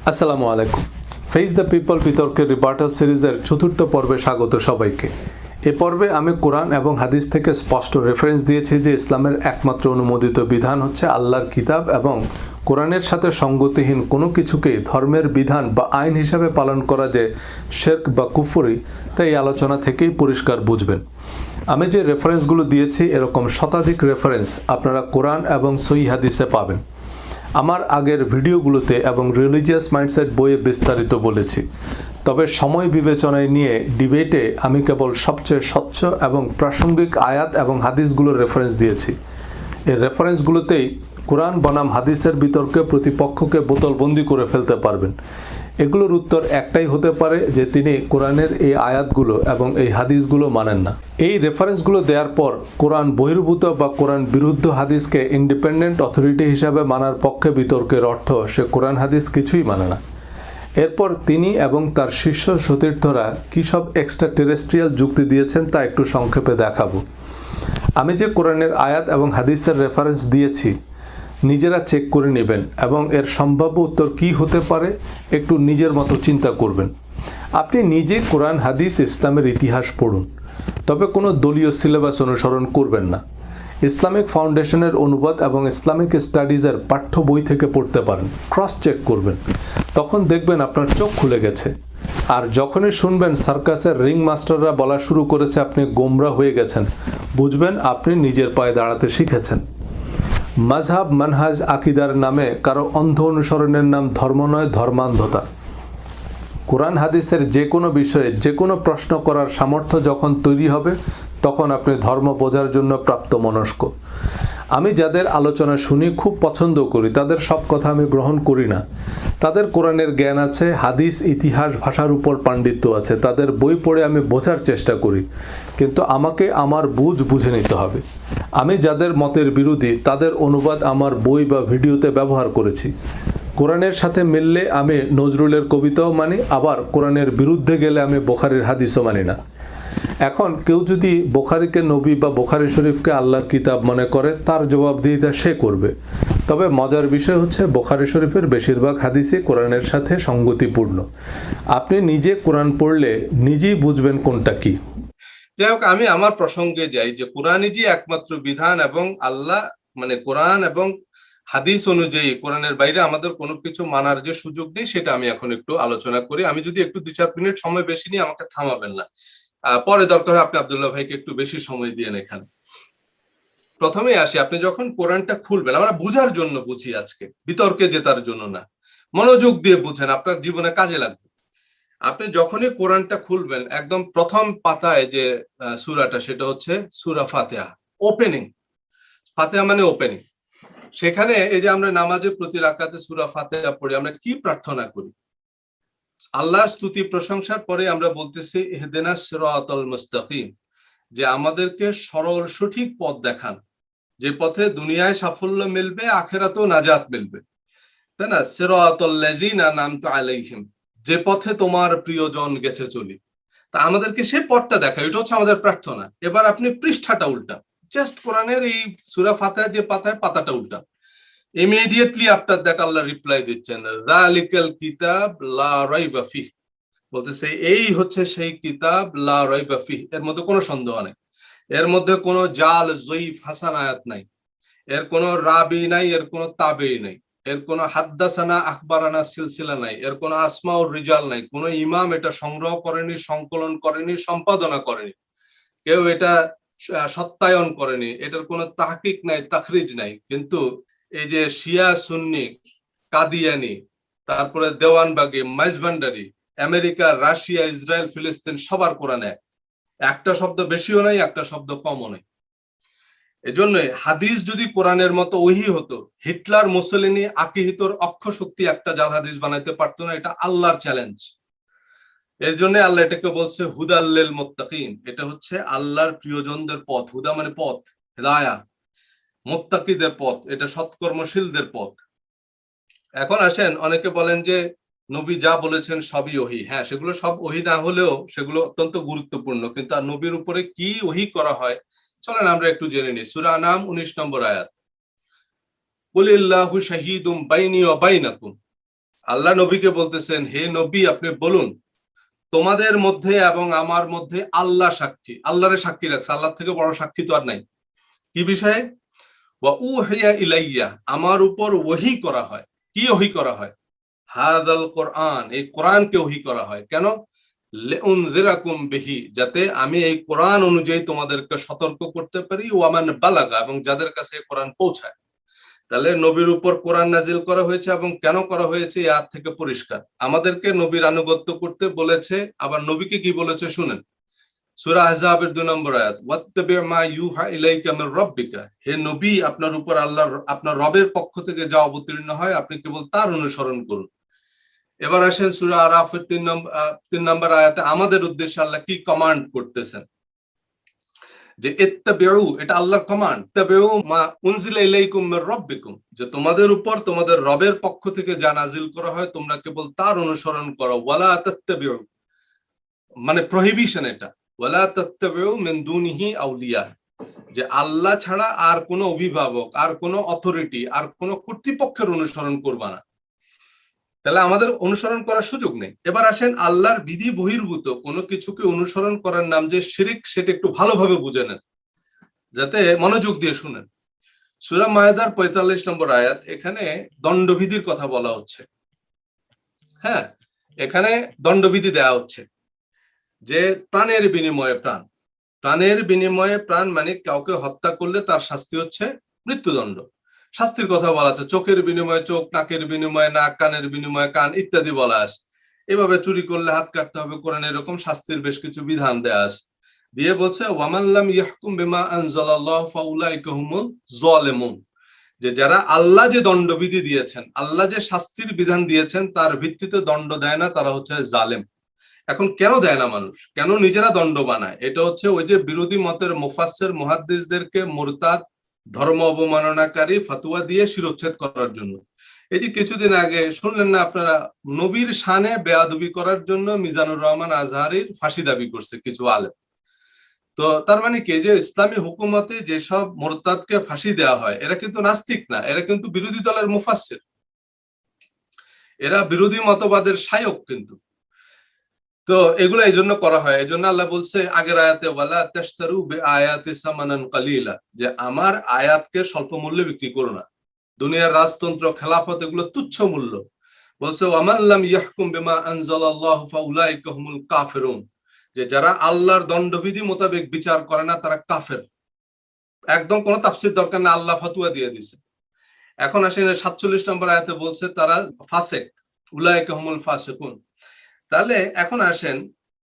আসসালামু আলাইকুম। Face the people বিতর্কের রিবার্টাল সিরিজের চতুর্থ পর্বে স্বাগত সবাইকে। এ পর্বে আমি কোরআন এবং হাদিস থেকে স্পষ্ট রেফারেন্স দিয়েছি যে ইসলামের একমাত্র অনুমোদিত বিধান হচ্ছে আল্লাহর কিতাব এবং কোরআনের সাথে সঙ্গতিহীন কোনো কিছুকেই ধর্মের বিধান বা আইন হিসাবে পালন করা যে শিরক বা কুফরি, তা এই আলোচনা থেকেই পরিষ্কার বুঝবেন। আমি যে রেফারেন্সগুলো দিয়েছি এরকম শতাধিক রেফারেন্স আপনারা কোরআন এবং সহিহ হাদিসে পাবেন। আমার আগের ভিডিওগুলোতে এবং রিলিজিয়াস মাইন্ডসেট বইয়ে বিস্তারিত বলেছি, তবে সময় বিবেচনায় নিয়ে ডিবেটে আমি কেবল সবচেয়ে স্বচ্ছ এবং প্রাসঙ্গিক আয়াত এবং হাদিসগুলোর রেফারেন্স দিয়েছি। এই রেফারেন্সগুলোতেই কোরআন বনাম হাদিসের বিতর্কে প্রতিপক্ষকে বোতলবন্দি করে ফেলতে পারবেন। এগুলোর উত্তর একটাই হতে পারে যে তিনি কোরআনের এই আয়াতগুলো এবং এই হাদিসগুলো মানেন না। এই রেফারেন্সগুলো দেওয়ার পর কোরআন বহির্ভূত বা কোরআন বিরুদ্ধ হাদিসকে ইন্ডিপেন্ডেন্ট অথরিটি হিসাবে মানার পক্ষে বিতর্কের অর্থ সে কোরআন হাদিস কিছুই মানে না। এরপর তিনি এবং তার শিষ্য সতীর্থরা কী সব এক্সট্রা টেরেস্ট্রিয়াল যুক্তি দিয়েছেন তা একটু সংক্ষেপে দেখাবো। আমি যে কোরআনের আয়াত এবং হাদিসের রেফারেন্স দিয়েছি নিজেরা চেক করে নেবেন এবং এর সম্ভাব্য উত্তর কী হতে পারে একটু নিজের মতো চিন্তা করবেন। আপনি নিজে কোরআন হাদিস ইসলামের ইতিহাস পড়ুন, তবে কোনো দলীয় সিলেবাস অনুসরণ করবেন না। ইসলামিক ফাউন্ডেশনের অনুবাদ এবং ইসলামিক স্টাডিজের পাঠ্য বই থেকে পড়তে পারেন, ক্রস চেক করবেন, তখন দেখবেন আপনার চোখ খুলে গেছে। আর যখনই শুনবেন সার্কাসের রিং মাস্টাররা বলা শুরু করেছে আপনি গোমরা হয়ে গেছেন, বুঝবেন আপনি নিজের পায়ে দাঁড়াতে শিখেছেন। মাযহাব, মানহাজ, আকিদার নামে কারো অন্ধ অনুসরণের নাম ধর্ম নয়, ধর্মান্ধতা। কোরআন হাদিসের যে কোনো বিষয়ে যে কোনো প্রশ্ন করার সামর্থ্য যখন তৈরি হবে তখন আপনি ধর্ম বোঝার জন্য প্রাপ্তমনস্ক। আমি যাদের আলোচনা শুনি খুব পছন্দ করি, তাদের সব কথা আমি গ্রহণ করি না। তাদের কোরআনের জ্ঞান আছে, হাদিস, ইতিহাস, ভাষার উপর পাণ্ডিত্য আছে, তাদের বই পড়ে আমি বোঝার চেষ্টা করি, কিন্তু আমাকে আমার বুঝে নিতে হবে। আমি যাদের মতের বিরোধী তাদের অনুবাদ আমার বই বা ভিডিওতে ব্যবহার করেছি। কোরআনের সাথে মিললে আমি নজরুলের কবিতাও মানি, আবার কোরআনের বিরুদ্ধে গেলে আমি বুখারীর হাদিসও মানি না। এখন কেউ যদি বুখারীকে নবী বা বুখারী শরীফকে আল্লাহর কিতাব মনে করে তার জবাবদিহিতা সে করবে। তবে মজার বিষয় হচ্ছে বুখারী শরীফের বেশিরভাগ হাদিসই কোরআনের সাথে সঙ্গতিপূর্ণ। আপনি নিজে কোরআন পড়লে নিজেই বুঝবেন কোনটা কি। যাই হোক, আমি আমার প্রসঙ্গে যাই যে কোরআনই যে একমাত্র বিধান এবং আল্লাহ কোরআন এবং হাদিস অনুযায়ী কোরআনের বাইরে আমাদের কোনো কিছু মানার যে সুযোগ নেই সেটা আমি এখন একটু আলোচনা করি। আমি যদি একটু 2-4 মিনিট সময় বেশি নিই আমাকে থামাবেন না, পরে দরকার হয় আপনি আব্দুল্লাহ ভাইকে একটু বেশি সময় দিয়েন। এখানে প্রথমেই আসি, আপনি যখন কোরআনটা খুলবেন, আমরা বুঝার জন্য বুঝি, আজকে বিতর্কে জেতার জন্য না, মনোযোগ দিয়ে বুঝেন, আপনার জীবনে কাজে লাগবে। আপনি যখনই কোরআনটা খুলবেন একদম প্রথম পাতায় যে সূরাটা সেটা হচ্ছে সূরা ফাতিহা, ওপেনিং। ফাতিহা মানে ওপেনিং। সেখানে এই যে আমরা নামাজে প্রতি রাকাতে সূরা ফাতিহা পড়ি, আমরা কি প্রার্থনা করি? আল্লাহর স্তুতি প্রশংসার পরে আমরা বলতেছি ইহদিনাস সিরাতাল মুস্তাকিম, যে আমাদেরকে সরল সঠিক পথ দেখান, যে পথে দুনিয়ায় সাফল্য মিলবে, আখিরাতেও নাজাত মিলবে, তাই না? সিরাতাল লাযিনা আনআমতা আলাইহিম, যে পথে তোমার প্রিয়জন গেছে চলি। তা আমাদেরকে সেই পথটা দেখা, এটা হচ্ছে আমাদের প্রার্থনা। এবার আপনি পৃষ্ঠাটা উল্টান, জাস্ট কোরআনের এই সূরা ফাতিহা যে পাতাটা উল্টান। Immediately after that Allah reply দিচ্ছেন যালিকাল কিতাব লা রাইবা ফিহ, বলতেছে এই হচ্ছে সেই কিতাব লা রাইবা ফিহ, এর মধ্যে কোনো সন্দেহ নেই, এর মধ্যে কোনো জাল, জয়ীফ, হাসান আয়াত নাই, এর কোনো রাবি নাই, এর কোনো তাবেই নাই, এর কোনো হাদ্দাসানা আখবারানা সিলসিলা নাই, এর কোনো আসমাউর রিজাল নাই, কোনো ইমাম এটা সংগ্রহ করেনি, সংকলন করেনি, সম্পাদনা করেনি, কেউ এটা সত্যায়ন করেনি, এটার কোনো তাহকিক নাই, তাখরিজ নাই। কিন্তু এই যে শিয়া, সুন্নি, কাদিয়ানি, তারপরে Dewanbagi, Maizbhandari, America, Russia, Israel, ফিলিস্তিন, সবার কোরআনে একটা শব্দ বেশিও নাই, একটা শব্দ কমও নাই। এজন্য হাদিস যদি কোরআনের মতো ওহী হতো, হিটলার, মুসলিনি, আকিহিতর অক্ষ শক্তি একটা জাল হাদিস বানাইতে পারতো না। এটা আল্লাহর চ্যালেঞ্জ। এর জন্য আল্লাহ এটাকে বলছে হুদাল্লিল মুত্তাকিন, এটা হচ্ছে আল্লাহর প্রিয়জনদের পথ। হুদা মানে পথ, হিদায়া, মুত্তাকিদের পথ, এটা সৎকর্মশীলদের পথ। এখন আসেন, অনেকে বলেন যে নবী যা বলেছেন সবই ওহী। হ্যাঁ, সেগুলো সব ওহী না হলেও সেগুলো অত্যন্ত গুরুত্বপূর্ণ। কিন্তু আর নবীর উপরে কি ওহী করা হয় চলেন আমরা একটু জেনে নিই। সূরা আনাম 19 নম্বর আয়াত, কুলিল্লাহু শাহীদুম বাইনি ওয়া বাইনাকুম, আল্লাহ নবীকে বলতেছেন, হে নবী আপনি বলুন তোমাদের মধ্যে এবং আমার মধ্যে আল্লাহ সাক্ষী, আল্লাহরে সাক্ষী রাখছে, আল্লাহ থেকে বড় সাক্ষী তো আর নাই। কি বিষয়ে? ওয়া উহিয়া ইলাইয়া, আমার উপর ওহী করা হয়। কি ওহী করা হয়? হাদাল কোরআন, এই কোরআনকে ওহী করা হয়। কেন? লিউনযিরাকুম বিহি, যাতে আমি এই কোরআন অনুযায়ী তোমাদেরকে সতর্ক করতে পারি, ওয়ামান বালাগা, এবং যাদের কাছে এই কোরআন পৌঁছায়। তাহলে নবীর উপর কোরআন নাজিল করা হয়েছে, এবং কেন করা হয়েছে এর থেকে পরিষ্কার। আমাদেরকে নবীর আনুগত্য করতে বলেছে, আবার নবীকে কি বলেছে শুনেন। সূরা আহজাবের 2 নম্বর আয়াত, ওয়াত্তাবি মা ইউহা ইলাইকা মির রাব্বিকা, হে নবী আপনার উপর আল্লাহর, আপনার রবের পক্ষ থেকে যা অবতীর্ণ হয় আপনি কেবল তার অনুসরণ করুন। এবার আসেন সূরা আরাফের 3 নম্বর আয়াতে আমাদের উদ্দেশ্যে আল্লাহ কি কমান্ড করতেছেন, যে ইত্তাবিউ, এটা আল্লাহর কমান্ড, ইত্তাবিউ মা উনজিলা ইলাইকুম মির রাব্বিকুম, যে তোমাদের উপর তোমাদের রবের পক্ষ থেকে যা নাজিল করা হয় তোমরা কেবল তার অনুসরণ করো। ওয়ালা তাত্তাবিউ, মানে প্রহিবিশন এটা, ওয়ালা তাত্তাবিউ মিন দুনিহি আউলিয়া, যে আল্লাহ ছাড়া আর কোনো অভিভাবক, আর কোনো অথরিটি, আর কোনো কর্তৃপক্ষের অনুসরণ করবা না। তাহলে আমাদের অনুসরণ করার সুযোগ নেই। এবার আসেন আল্লাহর বিধি বহির্ভূত কোনো কিছুকে অনুসরণ করার নাম যে শিরিক, সেটা একটু ভালোভাবে বুঝে নেন, যাতে মনোযোগ দিয়ে শুনেন। সূরা মায়েদার 45 নম্বর আয়াত, এখানে দণ্ডবিধির কথা বলা হচ্ছে। হ্যাঁ, এখানে দণ্ডবিধি দেয়া হচ্ছে যে প্রাণের বিনিময়ে প্রাণ, প্রাণের বিনিময়ে প্রাণ, মানে কাউকে হত্যা করলে তার শাস্তি হচ্ছে মৃত্যুদণ্ড। শাস্তির কথা বলা আছে, চোখের বিনিময়ে চোখ, নাকের বিনিময়ে নাক, কানের বিনিময়ে কান ইত্যাদি বলা আছে। এভাবে চুরি করলে হাত কাটতে হবে, কোরআনে এরকম শাস্তির বেশ কিছু বিধান দেয়া আছে। দিয়ে বলছে ওয়ামান লাম ইয়াহকুম বিমা আনজালাল্লাহু ফাউলাইকা হুমুল যালিমুন, যে যারা আল্লাহ যে দণ্ডবিধি দিয়েছেন, আল্লাহ যে শাস্তির বিধান দিয়েছেন তার ভিত্তিতে দণ্ড দেয় না, তারা হচ্ছে জালেম। এখন কেন দেয় না মানুষ, কেন নিজেরা দণ্ড বানায়? এটা হচ্ছে ওই যে বিরোধী মতের মুফাসসির মুহাদ্দিসদেরকে মুরতাদ, ধর্ম অবমাননাকারী ফতোয়া দিয়ে শিরোচ্ছেদ করার জন্য। এই যে কিছুদিন আগে শুনলেন না আপনারা, নবীর শানে বেয়াদবি করার জন্য মিজানুর রহমান আজহারীর ফাঁসি দাবি করছে কিছু আলেম। তো তার মানে কি, যে ইসলামী হুকুমতে যেসব মুরতাদকে ফাঁসি দেওয়া হয় এরা কিন্তু নাস্তিক না, এরা কিন্তু বিরোধী দলের মুফাসসির, এরা বিরোধী মতবাদের শায়ক কিন্তু। তো এগুলো এই জন্য করা হয়, এই জন্য আল্লাহ বলছে আগের আয়াতে, ওয়ালা তাশতারু বিআয়াতি সামানান কালিলা, যে আমার আয়াতকে স্বল্প মূল্যে বিক্রি করো না। দুনিয়ার রাজতন্ত্র, খেলাফত এগুলো তুচ্ছ মূল্য। বলছে ওয়ামান লাম ইয়াহকুম বিমা আনজালাল্লাহু ফাউলাইকা হুমুল কাফিরুন, যে যারা আল্লাহর দণ্ডবিধি মোতাবেক বিচার করে না তারা কাফের। একদম কোনো তাফসীর দরকার না, আল্লাহ ফতোয়া দিয়ে দিছে। এখন আসেন 47 নম্বর আয়াতে বলছে তারা ফাসিক, উলাইকা হুমুল ফাসিকুন। তাহলে এখন আসেন,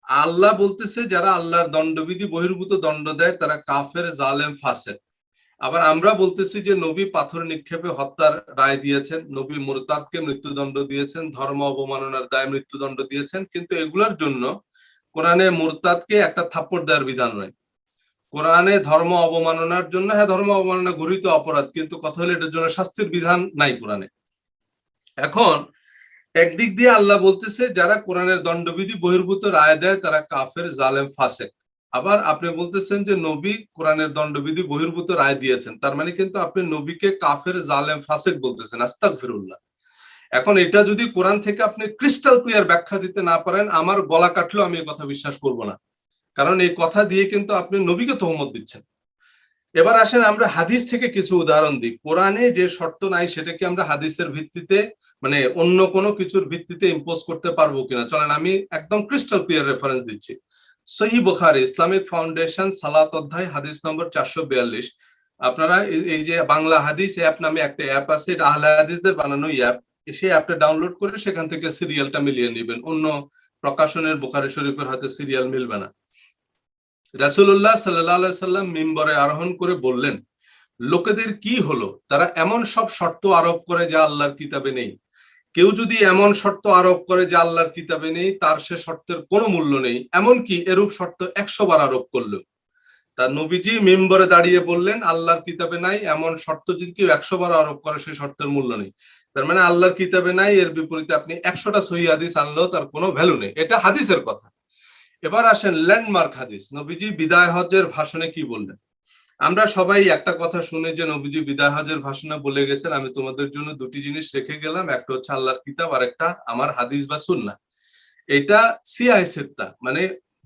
আল্লাহ বলতেছে যারা আল্লাহর দণ্ডবিধি বহির্ভূত দণ্ড দেয় তারা কাফের, জালেম, ফাসিক। আবার আমরা বলতেছি যে নবী পাথর নিক্ষেপে হত্যার রায় দিয়েছেন, নবী মুরতাদকে মৃত্যুদণ্ড দিয়েছেন, ধর্ম অবমাননার দায় মৃত্যুদণ্ড দিয়েছেন, কিন্তু এগুলোর জন্য কোরআনে মুরতাদকে একটা থাপ্পড় দেওয়ার বিধান নয়। কোরআনে ধর্ম অবমাননার জন্য, হ্যাঁ ধর্ম অবমাননা গর্হিত অপরাধ, কিন্তু কথা হলো এটার জন্য শাস্তির বিধান নাই কোরআনে। এখন একদিক দিয়ে আল্লাহ বলতেছে যারা কোরআনের দণ্ডবিধি বহির্ভূত রায় দেয় তারা কাফের, জালেম, ফাসিক। আবার আপনি বলতেছেন যে নবী কোরআনের দণ্ডবিধি বহির্ভূত রায় দিয়েছেন, তার মানে কিন্তু আপনি নবীকে কাফের, জালেম, ফাসিক বলতেছেন। আস্তাগফিরুল্লাহ। এখন এটা যদি কোরআন থেকে আপনি ক্রিস্টাল ক্লিয়ার ব্যাখ্যা দিতে না পারেন, আমার গলা কাটলেও আমি এই কথা বিশ্বাস করব না, কারণ এই কথা দিয়ে কিন্তু আপনি নবীকে তহমত দিচ্ছেন। এবার আসেন আমরা হাদিস থেকে কিছু উদাহরণ দিই। কোরআনে যে শর্ত নাই সেটাকে আমরা হাদিসের ভিত্তিতে, মানে অন্য কোনো কিছুর ভিত্তিতে ইম্পোজ করতে পারবো কিনা চলেন আমি একদম ক্রিস্টাল ক্লিয়ার রেফারেন্স দিচ্ছি। সহিহ বুখারী ইসলামিক ফাউন্ডেশন সালাত অধ্যায় হাদিস নম্বর 442। আপনারা এই যে বাংলা হাদিস অ্যাপ নামে একটা অ্যাপ আছে, এটা আহলে হাদিসদের বানানো অ্যাপ, সেই অ্যাপটা ডাউনলোড করে সেখান থেকে সিরিয়ালটা মিলিয়ে নেবেন। অন্য প্রকাশনের বুখারী শরীফের হয়তো সিরিয়াল মিলবে না। রাসূলুল্লাহ সাল্লাল্লাহু আলাইহি সাল্লাম মিম্বরে আরোহণ করে বললেন, লোকেদের কি হলো, তারা এমন সব শর্ত আরোপ করে যা আল্লাহর কিতাবে নেই। কেউ যদি এমন শর্ত আরোপ করে যা আল্লাহর কিতাবে নেই, তার সে শর্তের কোনো মূল্য নেই, এমনকি এরূপ শর্ত 100 বার আরোপ করলো। তার নবীজি মিম্বরে দাঁড়িয়ে বললেন আল্লাহর কিতাবে নাই এমন শর্ত যদি কেউ 100 বার আরোপ করে সেই শর্তের মূল্য নেই। তার মানে আল্লাহর কিতাবে নাই, এর বিপরীতে আপনি 100টা সহিহ হাদিস আনলেও তার কোনো ভ্যালু নেই। এটা হাদিসের কথা। এবার আসেন ল্যান্ডমার্ক হাদিস, নবীজি বিদায় হজ্জের ভাষণে কি বললেন। আমরা সবাই একটা কথা শুনে যে নবীজি বিদায় হজের ভাষণে বলে গেছেন, আমি তোমাদের জন্য দুটি জিনিস রেখে গেলাম, একটা হচ্ছে আল্লাহর কিতাব আর একটা আমার হাদিস বা সুন্নাহ। এটা সিআই সিত্তা মানে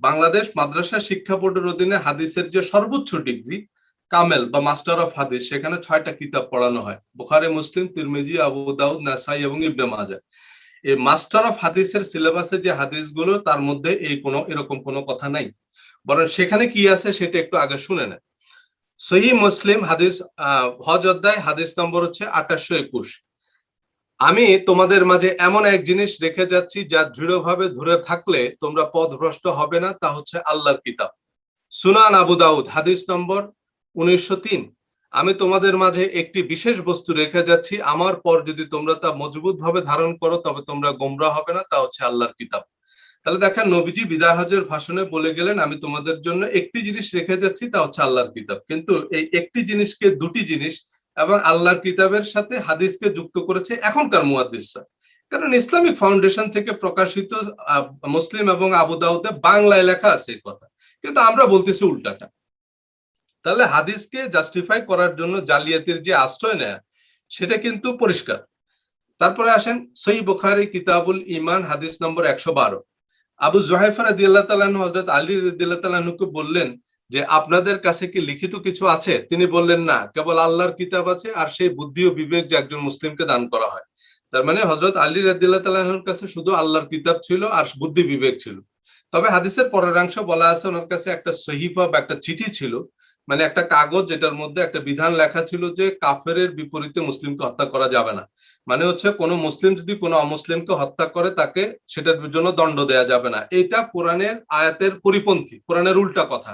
বাংলাদেশ মাদ্রাসা শিক্ষা বোর্ডের অধীনে হাদিসের যে সর্বোচ্চ ডিগ্রি কামেল বা মাস্টার অফ হাদিস, সেখানে 6টা কিতাব পড়ানো হয়, বুখারী, মুসলিম, তিরমিজি, আবু দাউদ, নাসাই এবং ইবনে মাজাহ। এই মাস্টার অফ হাদিসের সিলেবাসে যে হাদিসগুলো, তার মধ্যে এরকম কোনো কথা নাই, বরং সেখানে কি আছে সেটা একটু আগে শুনে নেন। সহিহ মুসলিম হাদিস, হজ অধ্যায়, হাদিস নম্বর হচ্ছে 2821। আমি তোমাদের মাঝে এমন এক জিনিস রেখে যাচ্ছি যা দৃঢ়ভাবে ধরে থাকলে তোমরা পথভ্রষ্ট হবে না, তা হচ্ছে আল্লাহর কিতাব। সুনান আবু দাউদ হাদিস নম্বর 1903। আমি তোমাদের মাঝে একটি বিশেষ বস্তু রেখে যাচ্ছি, আমার পর যদি তোমরা তা মজবুত ভাবে ধারণ করো তবে তোমরা গোমরা হবে না, তা হচ্ছে আল্লাহর কিতাব। তাহলে দেখেন, নবীজি বিদায় হজের ভাষণে বলে গেলেন আমি তোমাদের জন্য একটি জিনিস রেখে যাচ্ছি, তা হচ্ছে আল্লাহর কিতাব। কিন্তু এই একটি জিনিসকে দুটি জিনিস এবং আল্লাহর কিতাবের সাথে হাদিসকে যুক্ত করেছে এখনকার মুহাদ্দিসরা। কারণ ইসলামিক ফাউন্ডেশন থেকে প্রকাশিত মুসলিম এবং আবু দাউদে বাংলায় লেখা আছে এই কথা, কিন্তু আমরা বলতেছি উল্টাটা। তাহলে হাদিসকে জাস্টিফাই করার জন্য জালিয়াতির যে আশ্রয় নেয় সেটা কিন্তু পরিষ্কার। তারপরে আসেন সহিহ বুখারী কিতাবুল ঈমান হাদিস নম্বর 112। আবু জুহাইফা রাদিয়াল্লাহু তাআলা আনহু হযরত আলী রাদিয়াল্লাহু তাআলা আনহুকে বললেন যে আপনাদের কাছে কি লিখিত কিছু আছে? তিনি বললেন না, কেবল আল্লাহর কিতাব আছে আর সেই বুদ্ধি ও বিবেক যে একজন মুসলিমকে দান করা হয়। তার মানে হযরত আলী রাদিয়াল্লাহু তাআলা আনহুর কাছে শুধু আল্লাহর কিতাব ছিল আর বুদ্ধি বিবেক ছিল। তবে হাদিসের পরের অংশ বলা আছে ওনার কাছে একটা সহিফা বা একটা চিঠি ছিল, মানে একটা কাগজ, যেটার মধ্যে একটা বিধান লেখা ছিল যে কাফেরের বিপরীতে মুসলিমকে হত্যা করা যাবে না। মানে হচ্ছে কোনো মুসলিম যদি কোনো অমুসলিমকে হত্যা করে তাকে সেটার জন্য দণ্ড দেয়া যাবে না। এটা কোরআনের আয়াতের পরিপন্থী, কোরআনের উল্টা কথা।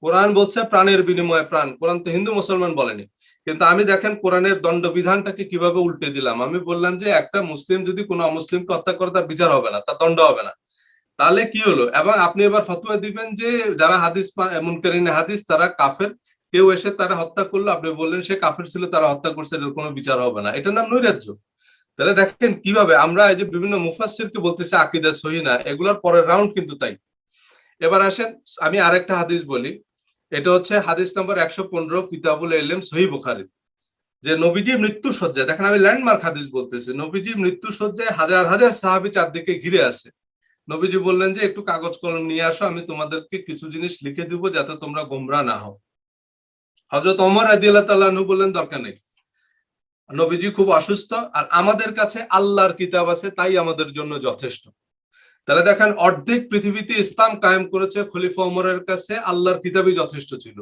কোরআন বলছে প্রাণের বিনিময়ে প্রাণ, কোরআন তো হিন্দু মুসলমান বলেনি। কিন্তু আমি দেখেন কোরআনের দণ্ডবিধানটাকে কিভাবে উল্টে দিলাম। আমি বললাম যে একটা মুসলিম যদি কোনো অমুসলিমকে হত্যা করে তার বিচার হবে না, তার দণ্ড হবে না। তাহলে কি হলো? এবং আপনি এবার ফতোয়া দিবেন যে যারা হাদিস মুনকারিনে হাদিস তারা কাফের, কেউ এসে তারা হত্যা করলো, আপনি বললেন সে কাফের ছিল, তারা হত্যা করছে, এর কোনো বিচার হবে না। এটার নাম নৈরাজ্য। তাহলে দেখেন কিভাবে আমরা এই যে বিভিন্ন মুফাসসিরকে বলতেছি আকীদা সহিহ না, এগুলোর পরের রাউন্ড কিন্তু তাই। এবার আসেন আমি আরেকটা হাদিস বলি, এটা হচ্ছে হাদিস নম্বর 115 কিতাবুল ইলম সহিহ বুখারী, যে নবীজি মৃত্যু সজ্জায়, দেখেন আমি ল্যান্ডমার্ক হাদিস বলতেছি, নবীজি মৃত্যু সজ্জায় হাজার হাজার সাহাবী চারদিকে ঘিরে আছে। নবীজি বললেন যে একটু কাগজ কলম নিয়ে আসো, আমি তোমাদেরকে কিছু জিনিস লিখে দিব যাতে তোমরা গোমরা না হও। হযরত ওমর রাদিয়াল্লাহু তাআলা আনহু বললেন দরকার নেই, নবীজি খুব অসুস্থ আর আমাদের কাছে আল্লাহর কিতাব আছে, তাই আমাদের জন্য যথেষ্ট। তাহলে দেখেন অর্ধেক পৃথিবীতে ইসলাম কায়েম করেছে খলিফা ওমরের কাছে আল্লাহর কিতাবই যথেষ্ট ছিল।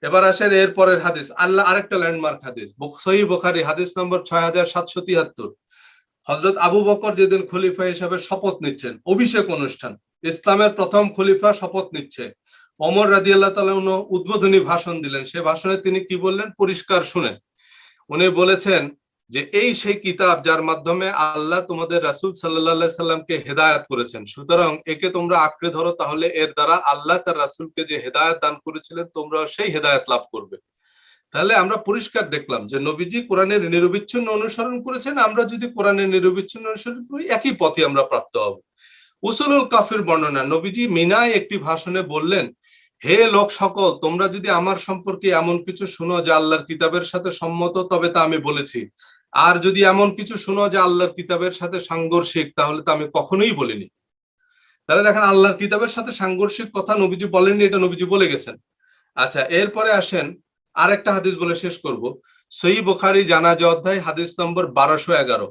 এবার আসেন এর পরের হাদিস, আল্লাহ আরেকটা ল্যান্ডমার্ক হাদিস, সহিহ বুখারী হাদিস নম্বর 6773। হযরত আবু বকর যেদিন খলিফা হিসাবে শপথ নিচ্ছেন, অভিষেক অনুষ্ঠান, ইসলামের প্রথম খলিফা শপথ নিচ্ছে, ওমর রাদিয়াল্লাহু তাআলা উদ্বোধনী ভাষণ দিলেন। সে ভাষণে তিনি কি বললেন পরিষ্কার শুনেন। উনি বলেছেন যে এই সেই কিতাব যার মাধ্যমে আল্লাহ তোমাদের রাসূল সাল্লাল্লাহু আলাইহি সাল্লামকে হেদায়েত করেছেন, সুতরাং একে তোমরা আঁকড়ে ধরো, তাহলে এর দ্বারা আল্লাহ তার রাসূলকে যে হেদায়েত দান করেছিলেন তোমরা সেই হেদায়েত লাভ করবে। তাহলে আমরা পরিষ্কার দেখলাম যে নবীজি কোরআনের নিরবিচ্ছিন্ন অনুসরণ করেছেন, আমরা যদি কোরআনের নিরবিচ্ছিন্ন অনুসরণ করি একই পথে আমরা প্রাপ্ত হব। উসুলুল কাফির বর্ণনা, নবীজি মিনায় একটি ভাষণে বললেন, হে লোক সকল, তোমরা যদি আমার সম্পর্কে এমন কিছু শুনো যা আল্লাহর কিতাবের সাথে সম্মত তবে তা আমি বলেছি, আর যদি এমন কিছু শুনো যা আল্লাহর কিতাবের সাথে সাংঘর্ষিক তাহলে তা আমি কখনোই বলিনি। তাহলে দেখেন আল্লাহর কিতাবের সাথে সাংঘর্ষিক কথা নবীজি বলেননি, এটা নবীজি বলে গেছেন। আচ্ছা, এরপরে আসেন আরেকটা হাদিস বলে শেষ করব, সহিহ বুখারী জানাজা অধ্যায় হাদিস নম্বর 1211।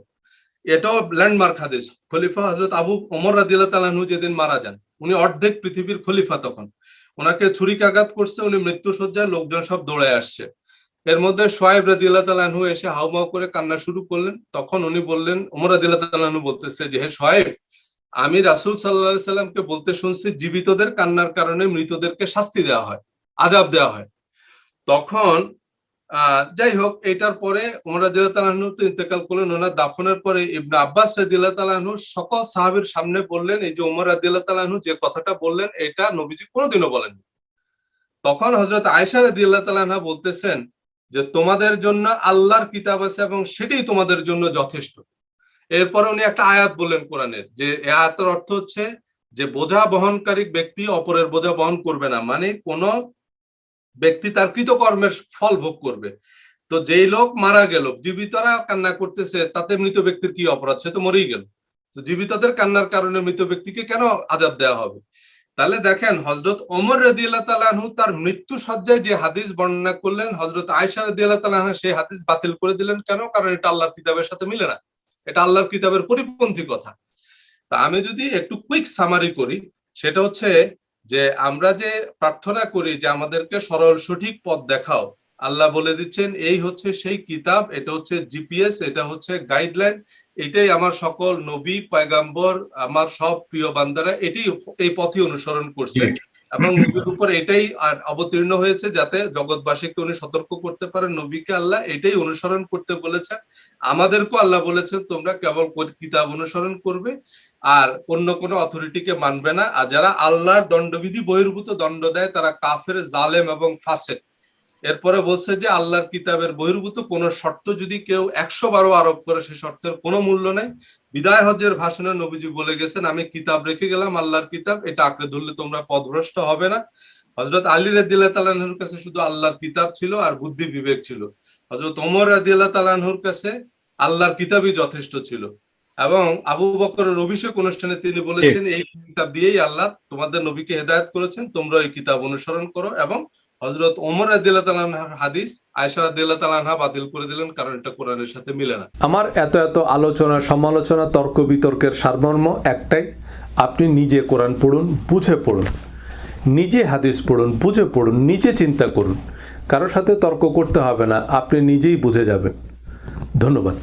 এটাও ল্যান্ডমার্ক হাদিস। খলিফা হযরত আবু ওমর রাদিয়াল্লাহু তাআলা আনহু যেদিন মারা যান, উনি অর্ধেক পৃথিবীর খলিফা তখন, ওনাকে ছুরিকাঘাত করছে, উনি মৃত্যু শয্যায়, লোকজন সব দৌড়ে আসছে। এর মধ্যে শুআয়ব রাদিয়াল্লাহু তাআলা আনহু এসে হাউমাউ করে কান্না শুরু করলেন। তখন উনি বললেন, ওমর রাদিয়াল্লাহু তাআলা আনহু বলতেছে যে হে শুআয়ব, আমি রাসূল সাল্লাল্লাহু আলাইহি সাল্লামকে বলতে শুনছি জীবিতদের কান্নার কারণে মৃতদেরকে শাস্তি দেওয়া হয়, আযাব দেওয়া হয়। তখন যাই হোক, এটার পরে ওমর রাদিয়াল্লাহু তাআলা আনহু তো ইন্তেকাল করলেন। ওনার দাফনের পরে ইবনে আব্বাস রাদিয়াল্লাহু তাআলা আনহু সকল সাহাবীর সামনে বললেন, এই যে ওমর রাদিয়াল্লাহু তাআলা আনহু যে কথাটা বললেন এটা নবীজি কোনোদিনও বলেননি। তখন হযরত আয়েশা রাদিয়াল্লাহু তাআলা আনহা বলতেছেন যে তোমাদের জন্য আল্লাহর কিতাব আছে এবং সেটাই তোমাদের জন্য যথেষ্ট। এরপরে উনি একটা আয়াত বললেন কোরআনের, যে এই আয়াতের অর্থ হচ্ছে যে বোঝা বহনকারী ব্যক্তি অপরের বোঝা বহন করবে না, মানে কোন ব্যক্তি তার কৃতকর্মের ফল ভোগ করবে। তো যেই লোক মারা গেল, জীবিতরা কান্না করতেছে, তাতে মৃত ব্যক্তির কি অপরাধ? সে তো মরেই গেল। তো জীবিতদের কান্নার কারণে মৃত ব্যক্তিকে কেন আযাব দেওয়া হবে? তাহলে দেখেন, হযরত ওমর রাদিয়াল্লাহু তাআলা আনহু তার মৃত্যু সজ্জায় যে হাদিস বর্ণনা করলেন, হযরত আয়েশা রাদিয়াল্লাহু তাআলা আনহা সেই হাদিস বাতিল করে দিলেন কেন? কারণ এটা আল্লাহর কিতাবের সাথে মিলে না, এটা আল্লাহর কিতাবের পরিপন্থী কথা। তা আমি যদি একটু কুইক সামারি করি, সেটা হচ্ছে যে আমরা যে প্রার্থনা করি যে আমাদেরকে সরল সঠিক পথ দেখাও, আল্লাহ বলে দিচ্ছেন এই হচ্ছে সেই কিতাব, এটা হচ্ছে জিপিএস, এটা হচ্ছে গাইডলাইন, এটাই আমার সকল নবী পয়গাম্বর, আমার সব প্রিয় বান্দারা এই পথই অনুসরণ করছে এবং নবীর উপর এটাই অবতীর্ণ হয়েছে যাতে জগৎবাসীকে উনি সতর্ক করতে পারেন। নবীকে আল্লাহ এটাই অনুসরণ করতে বলেছেন, আমাদেরকেও আল্লাহ বলেছেন তোমরা কেবল কিতাব অনুসরণ করবে আর অন্য কোনো অথরিটিকে মানবে না। আর যারা আল্লাহর দণ্ডবিধি বহির্ভূত দণ্ড দেয় তারা কাফের, জালেম এবং ফাসেক। এরপরে বলছে যে আল্লাহর কিতাবের বহির্ভূত কোন শর্ত যদি কেউ 112 আরোপ করে, সেই শর্তের কোনো মূল্য নেই। বিদায় হজ্জের ভাষণে নবীজি বলে গেছেন, আমি কিতাব রেখে গেলাম, আল্লাহর কিতাব, এটা আঁকড়ে ধরলে তোমরা পথভ্রষ্ট হবে না। হযরত আলী রাদিয়াল্লাহু তাআলা আনহুর কাছে শুধু আল্লাহর কিতাব ছিল আর বুদ্ধি বিবেক ছিল। হযরত ওমর রাদিয়াল্লাহু তাআলা আনহুর কাছে আল্লাহর কিতাবই যথেষ্ট ছিল। এবং আবু বকরের অভিষেক অনুষ্ঠানে তিনি বলেছেন, এই কিতাব দিয়েই আল্লাহ তোমাদের নবীকে হেদায়েত করেছেন, তোমরা এই কিতাব অনুসরণ করো। এবং হযরত ওমর রাদিয়াল্লাহু তাআলা আনহার হাদিস আয়েশা রাদিয়াল্লাহু তাআলা আনহা বাতিল করে দিলেন, কারণ এটা কোরআনের সাথে মিলে না। আমার এত আলোচনা, সমালোচনা, তর্ক বিতর্কের সারমর্ম একটাই, আপনি নিজে কোরআন পড়ুন, বুঝে পড়ুন, নিজে হাদিস পড়ুন, বুঝে পড়ুন, নিজে চিন্তা করুন। কারোর সাথে তর্ক করতে হবে না, আপনি নিজেই বুঝে যাবেন। ধন্যবাদ।